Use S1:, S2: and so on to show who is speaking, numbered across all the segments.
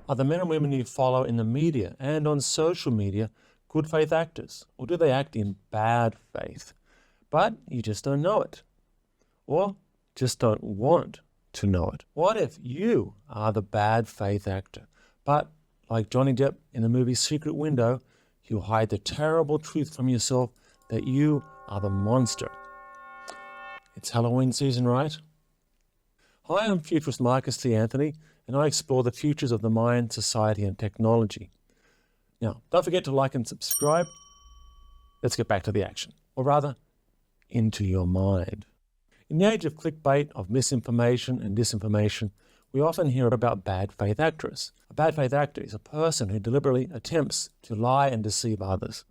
S1: Are the men and women you follow in the media and on social media good faith actors, or do they act in bad faith? But you just don't know it, or just don't want to know it. What if you are the bad faith actor, but like Johnny Depp in the movie Secret Window, you hide the terrible truth from yourself that you are the monster? It's Halloween season, right? Hi, I'm futurist Marcus T. Anthony, and I explore the futures of the mind, society, and technology. Now, don't forget to like and subscribe. Let's get back to the action, or rather, into your mind. In the age of clickbait, of misinformation and disinformation, we often hear about bad faith actors. A bad faith actor is a person who deliberately attempts to lie and deceive others,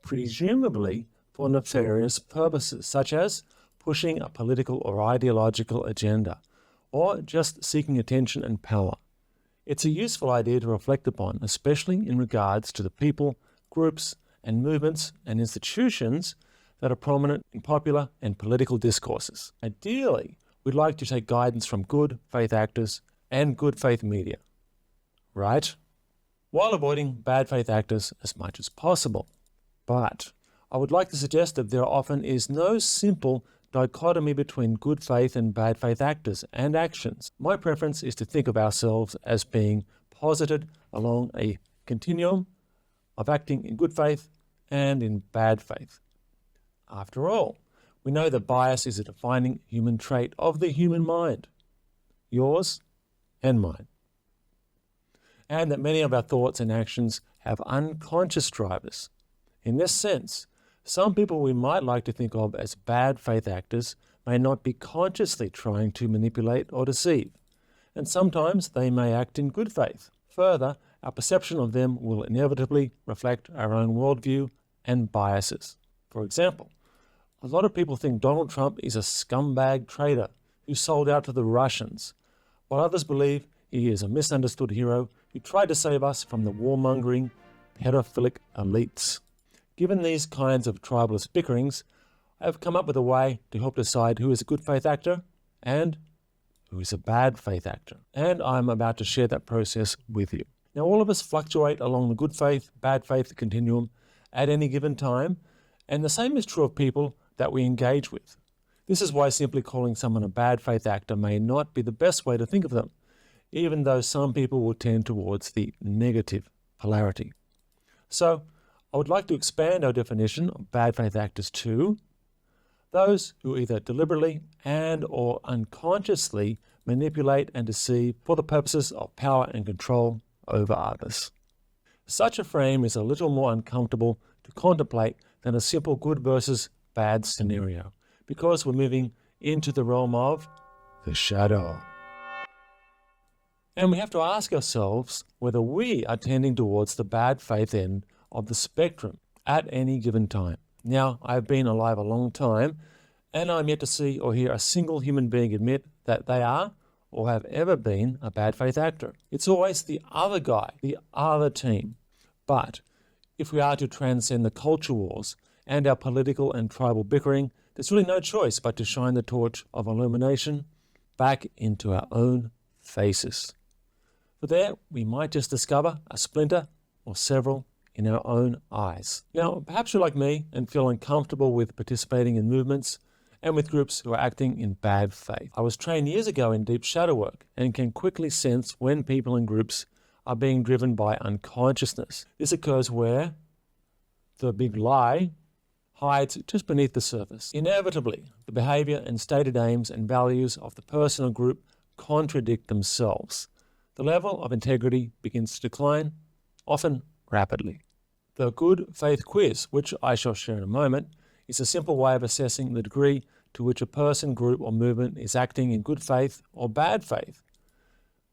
S1: presumably for nefarious purposes, such as pushing a political or ideological agenda, or just seeking attention and power. It's a useful idea to reflect upon, especially in regards to the people, groups, and movements and institutions that are prominent in popular and political discourses. Ideally, we'd like to take guidance from good faith actors and good faith media, right? While avoiding bad faith actors as much as possible. But I would like to suggest that there often is no simple dichotomy between good faith and bad faith actors and actions. My preference is to think of ourselves as being posited along a continuum of acting in good faith and in bad faith. After all, we know that bias is a defining human trait of the human mind, yours and mine, and that many of our thoughts and actions have unconscious drivers. In this sense, some people we might like to think of as bad faith actors may not be consciously trying to manipulate or deceive, and sometimes they may act in good faith. Further, our perception of them will inevitably reflect our own worldview and biases. For example, a lot of people think Donald Trump is a scumbag traitor who sold out to the Russians, while others believe he is a misunderstood hero who tried to save us from the warmongering, pedophilic elites. Given these kinds of tribalist bickerings, I have come up with a way to help decide who is a good faith actor and who is a bad faith actor. And I'm about to share that process with you. Now, all of us fluctuate along the good faith, bad faith continuum at any given time, and the same is true of people that we engage with. This is why simply calling someone a bad faith actor may not be the best way to think of them, even though some people will tend towards the negative polarity. So, I would like to expand our definition of bad faith actors to those who either deliberately and or unconsciously manipulate and deceive for the purposes of power and control over others. Such a frame is a little more uncomfortable to contemplate than a simple good versus bad scenario, because we're moving into the realm of the shadow. And we have to ask ourselves whether we are tending towards the bad faith end of the spectrum at any given time. Now, I've been alive a long time, and I'm yet to see or hear a single human being admit that they are or have ever been a bad faith actor. It's always the other guy, the other team. But if we are to transcend the culture wars and our political and tribal bickering, there's really no choice but to shine the torch of illumination back into our own faces. For there, we might just discover a splinter or several in our own eyes. Now, perhaps you're like me and feel uncomfortable with participating in movements and with groups who are acting in bad faith. I was trained years ago in deep shadow work and can quickly sense when people and groups are being driven by unconsciousness. This occurs where the big lie hides just beneath the surface. Inevitably, the behavior and stated aims and values of the person or group contradict themselves. The level of integrity begins to decline, often rapidly. The good faith quiz, which I shall share in a moment, is a simple way of assessing the degree to which a person, group, or movement is acting in good faith or bad faith.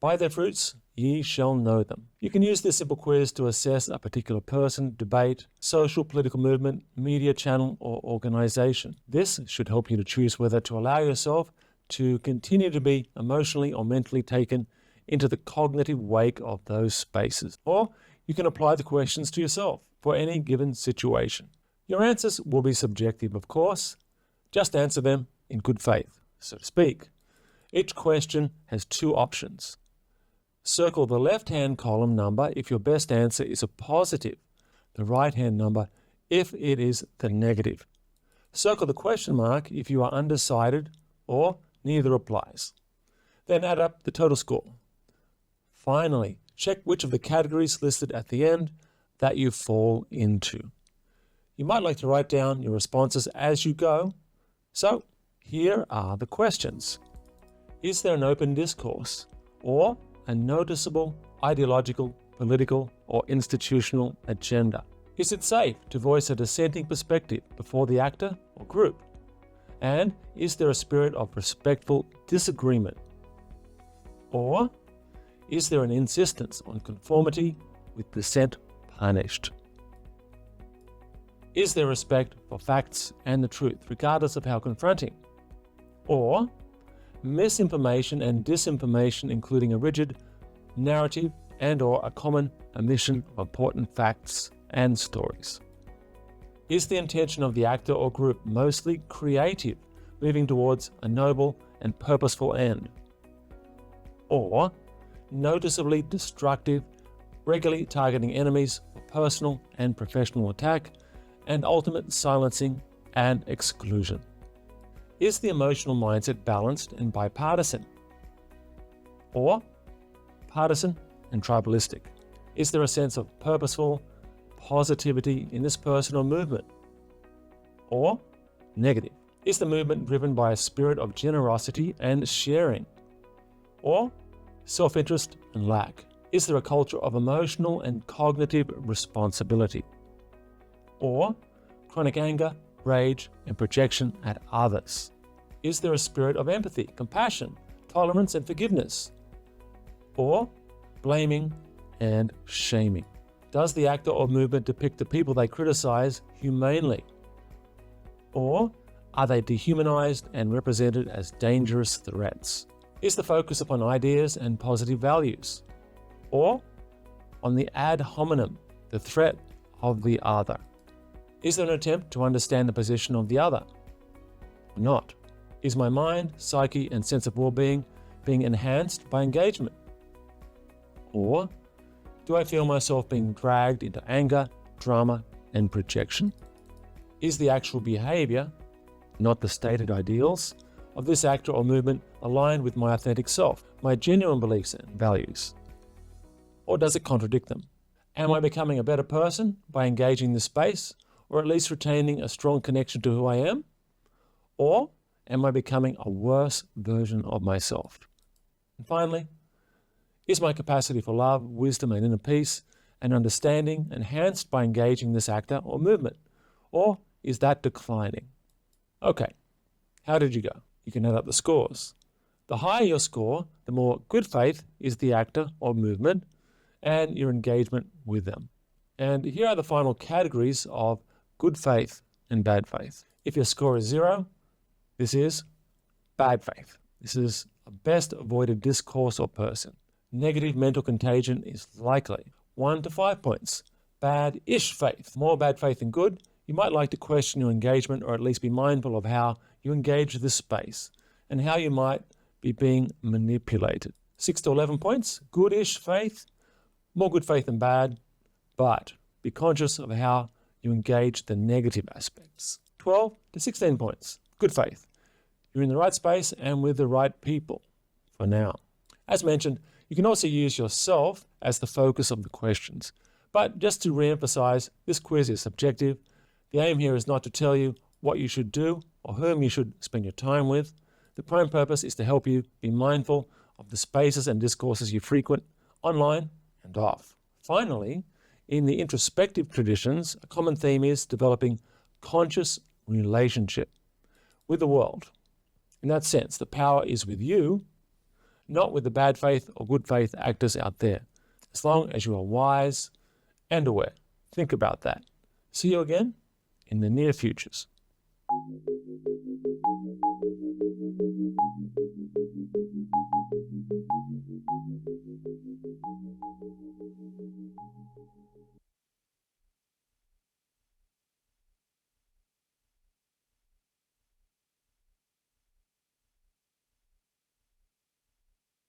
S1: By their fruits ye shall know them. You can use this simple quiz to assess a particular person, debate, social, political movement, media channel, or organization. This should help you to choose whether to allow yourself to continue to be emotionally or mentally taken into the cognitive wake of those spaces. Or you can apply the questions to yourself for any given situation. Your answers will be subjective, of course. Just answer them in good faith, so to speak. Each question has two options. Circle the left-hand column number if your best answer is a positive, the right-hand number if it is the negative. Circle the question mark if you are undecided or neither applies. Then add up the total score. Finally, check which of the categories listed at the end that you fall into. You might like to write down your responses as you go. So, here are the questions. Is there an open discourse or a noticeable ideological, political, or institutional agenda? Is it safe to voice a dissenting perspective before the actor or group? And is there a spirit of respectful disagreement? Or is there an insistence on conformity with dissent punished? Is there respect for facts and the truth, regardless of how confronting? Or misinformation and disinformation, including a rigid narrative and/or a common omission of important facts and stories? Is the intention of the actor or group mostly creative, moving towards a noble and purposeful end? Or noticeably destructive, regularly targeting enemies for personal and professional attack, and ultimate silencing and exclusion? Is the emotional mindset balanced and bipartisan? Or partisan and tribalistic? Is there a sense of purposeful positivity in this person or movement? Or negative? Is the movement driven by a spirit of generosity and sharing? Or self-interest and lack? Is there a culture of emotional and cognitive responsibility? Or chronic anger, rage, and projection at others? Is there a spirit of empathy, compassion, tolerance, and forgiveness? Or blaming and shaming? Does the actor or movement depict the people they criticize humanely? Or are they dehumanized and represented as dangerous threats? Is the focus upon ideas and positive values? Or on the ad hominem, the threat of the other? Is there an attempt to understand the position of the other? Or not? Is my mind, psyche, and sense of well-being being enhanced by engagement? Or do I feel myself being dragged into anger, drama, and projection? Is the actual behavior, not the stated ideals, of this actor or movement aligned with my authentic self, my genuine beliefs and values? Or does it contradict them? Am I becoming a better person by engaging this space, or at least retaining a strong connection to who I am? Or am I becoming a worse version of myself? And finally, is my capacity for love, wisdom, and inner peace and understanding enhanced by engaging this actor or movement? Or is that declining? Okay, how did you go? You can add up the scores. The higher your score, the more good faith is the actor or movement and your engagement with them. And here are the final categories of good faith and bad faith. If your score is 0, this is bad faith. This is a best avoided discourse or person. Negative mental contagion is likely. 1 to 5 points. Bad-ish faith. More bad faith than good. You might like to question your engagement, or at least be mindful of how you engage this space and how you might be being manipulated. 6 to 11 points. Good-ish faith. More good faith than bad, but be conscious of how you engage the negative aspects. 12 to 16 points. Good faith. You're in the right space and with the right people for now. As mentioned, you can also use yourself as the focus of the questions. But just to re-emphasize, this quiz is subjective. The aim here is not to tell you what you should do or whom you should spend your time with. The prime purpose is to help you be mindful of the spaces and discourses you frequent, online and off. Finally, in the introspective traditions, a common theme is developing conscious relationship with the world. In that sense, the power is with you, not with the bad faith or good faith actors out there, as long as you are wise and aware. Think about that. See you again in the near futures.